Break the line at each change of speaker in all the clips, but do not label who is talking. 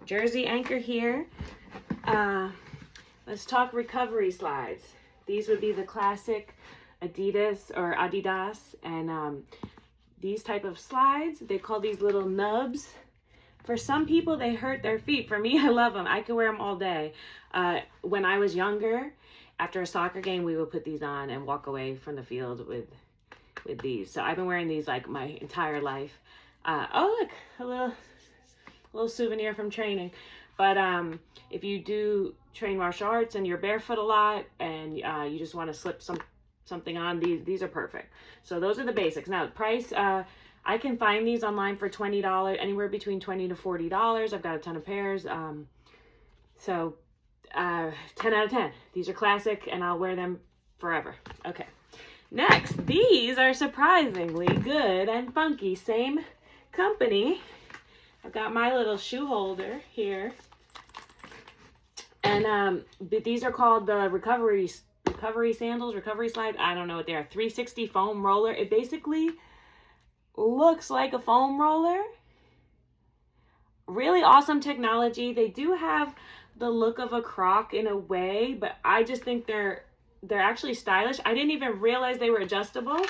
jersey anchor here. Let's talk recovery slides. These would be the classic Adidas or Adidas, and these type of slides, they call these little nubs. For some people, they hurt their feet. For me, I love them. I could wear them all day. When I was younger, after a soccer game, we would put these on and walk away from the field with these. So I've been wearing these like my entire life. Oh, look, a little souvenir from training. But if you do train martial arts and you're barefoot a lot and you just want to slip something on, these are perfect. So those are the basics. Now, price, I can find these online for $20, anywhere between $20 to $40. I've got a ton of pairs. 10 out of 10. These are classic and I'll wear them forever. Okay. Next, these are surprisingly good and funky. Same company. I've got my little shoe holder here. And these are called the recovery sandals, recovery slide. I don't know what they are. 360 foam roller. It basically looks like a foam roller. Really awesome technology. They do have the look of a Croc in a way, but I just think they're actually stylish. I didn't even realize they were adjustable,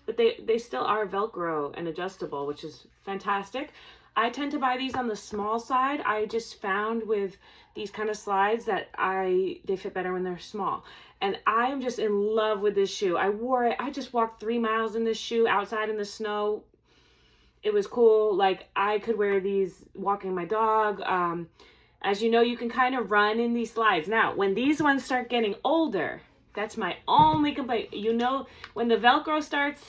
but they still are Velcro and adjustable, which is fantastic. I tend to buy these on the small side. I just found with these kind of slides that they fit better when they're small. And I am just in love with this shoe. I wore it. I just walked 3 miles in this shoe outside in the snow. It was cool. Like, I could wear these walking my dog. As you know, you can kind of run in these slides. Now, when these ones start getting older, that's my only complaint. You know, when the Velcro starts,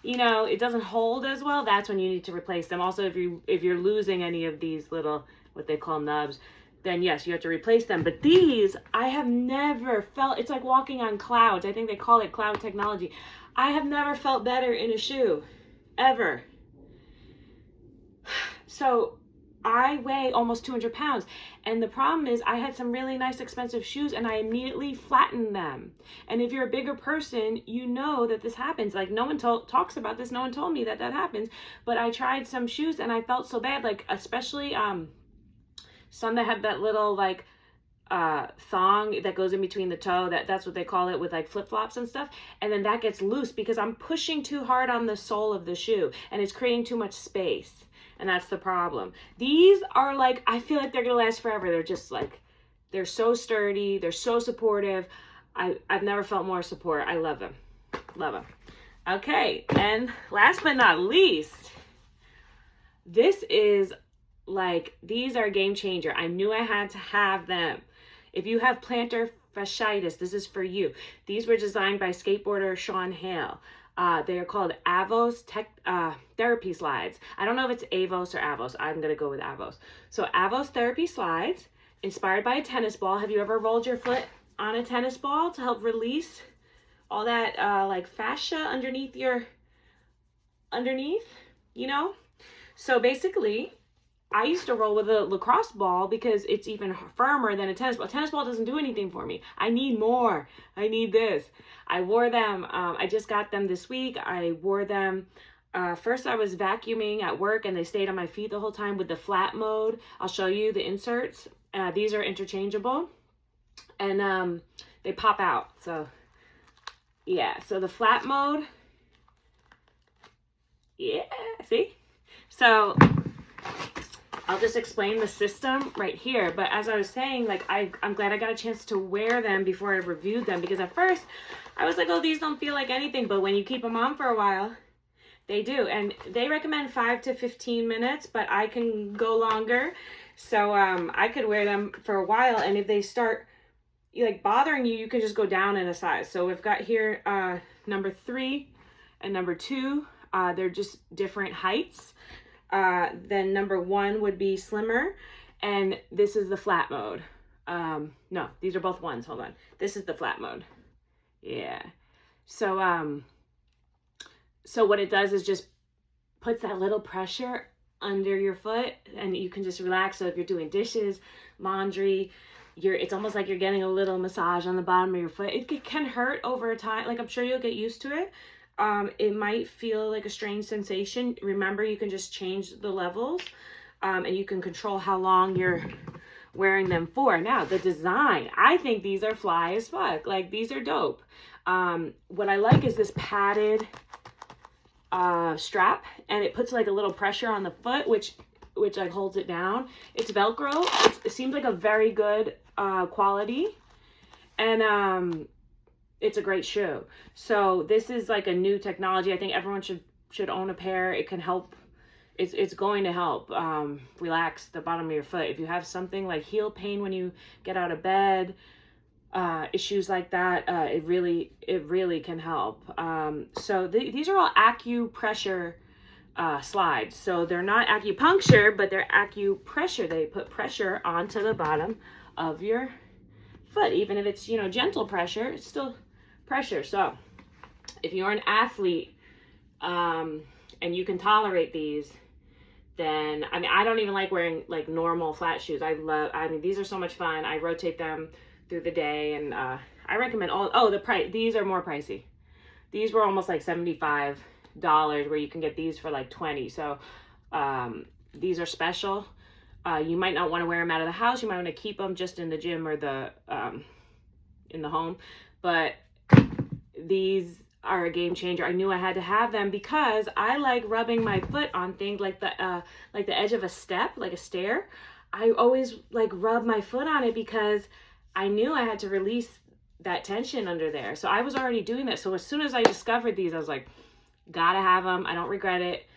it doesn't hold as well, that's when you need to replace them. Also, if you're losing any of these little, what they call nubs, then yes, you have to replace them. But these, I have never felt, it's like walking on clouds. I think they call it cloud technology. I have never felt better in a shoe, ever. So I weigh almost 200 pounds. And the problem is I had some really nice expensive shoes and I immediately flattened them. And if you're a bigger person, you know that this happens. Like, no one talks about this. No one told me that happens. But I tried some shoes and I felt so bad. Like, especially some that have that little like thong that goes in between the toe. That's what they call it, with like flip-flops and stuff. And then that gets loose because I'm pushing too hard on the sole of the shoe and it's creating too much space. And that's the problem. These are like, I feel like they're going to last forever. They're just like, they're so sturdy. They're so supportive. I've never felt more support. I love them. Love them. Okay. And last but not least, this is like, these are a game changer. I knew I had to have them. If you have plantar fasciitis, this is for you. These were designed by skateboarder Shawn Hale. They are called Avos therapy slides. I don't know if it's Avos or Avos. I'm going to go with Avos. So Avos therapy slides, inspired by a tennis ball. Have you ever rolled your foot on a tennis ball to help release all that like fascia underneath? So basically, I used to roll with a lacrosse ball because it's even firmer than a tennis ball. A tennis ball doesn't do anything for me. I need more. I need this. I wore them. I just got them this week. I wore them. First, I was vacuuming at work and they stayed on my feet the whole time with the flat mode. I'll show you the inserts. These are interchangeable and they pop out. So, yeah. So the flat mode. Yeah. See? So I'll just explain the system right here. But as I was saying, like, I'm glad I got a chance to wear them before I reviewed them, because at first I was like, oh, these don't feel like anything. But when you keep them on for a while, they do. And they recommend 5 to 15 minutes, but I can go longer. So I could wear them for a while. And if they start like bothering you, you can just go down in a size. So we've got here number 3 and number 2. They're just different heights. Then number 1 would be slimmer, and this is the flat mode. No, these are both 1s. Hold on. This is the flat mode. Yeah. So, so what it does is just puts that little pressure under your foot and you can just relax. So if you're doing dishes, laundry, it's almost like you're getting a little massage on the bottom of your foot. It can hurt over time. Like, I'm sure you'll get used to it. It might feel like a strange sensation. Remember, you can just change the levels. and you can control how long you're wearing them for. Now, the design, I think these are fly as fuck. Like, these are dope. What I like is this padded strap, and it puts like a little pressure on the foot, which like holds it down. It's Velcro. It seems like a very good quality, and it's a great shoe. So this is like a new technology. I think everyone should own a pair. It can help. It's going to help relax the bottom of your foot. If you have something like heel pain when you get out of bed, issues like that, it really can help. So these are all acupressure slides. So they're not acupuncture, but they're acupressure. They put pressure onto the bottom of your foot. Even if it's, you know, gentle pressure, it's still pressure. So if you're an athlete and you can tolerate these, then, I mean, I don't even like wearing like normal flat shoes. I mean, these are so much fun. I rotate them through the day, and I recommend the price. These are more pricey. These were almost like $75, where you can get these for like $20. So these are special. You might not want to wear them out of the house. You might want to keep them just in the gym or the in the home. But these are a game changer. I knew I had to have them because I like rubbing my foot on things like the edge of a step, like a stair. I always like rub my foot on it because I knew I had to release that tension under there. So I was already doing that. So as soon as I discovered these, I was like, gotta have them. I don't regret it.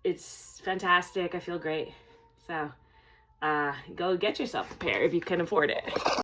It's fantastic. I feel great. So go get yourself a pair if you can afford it.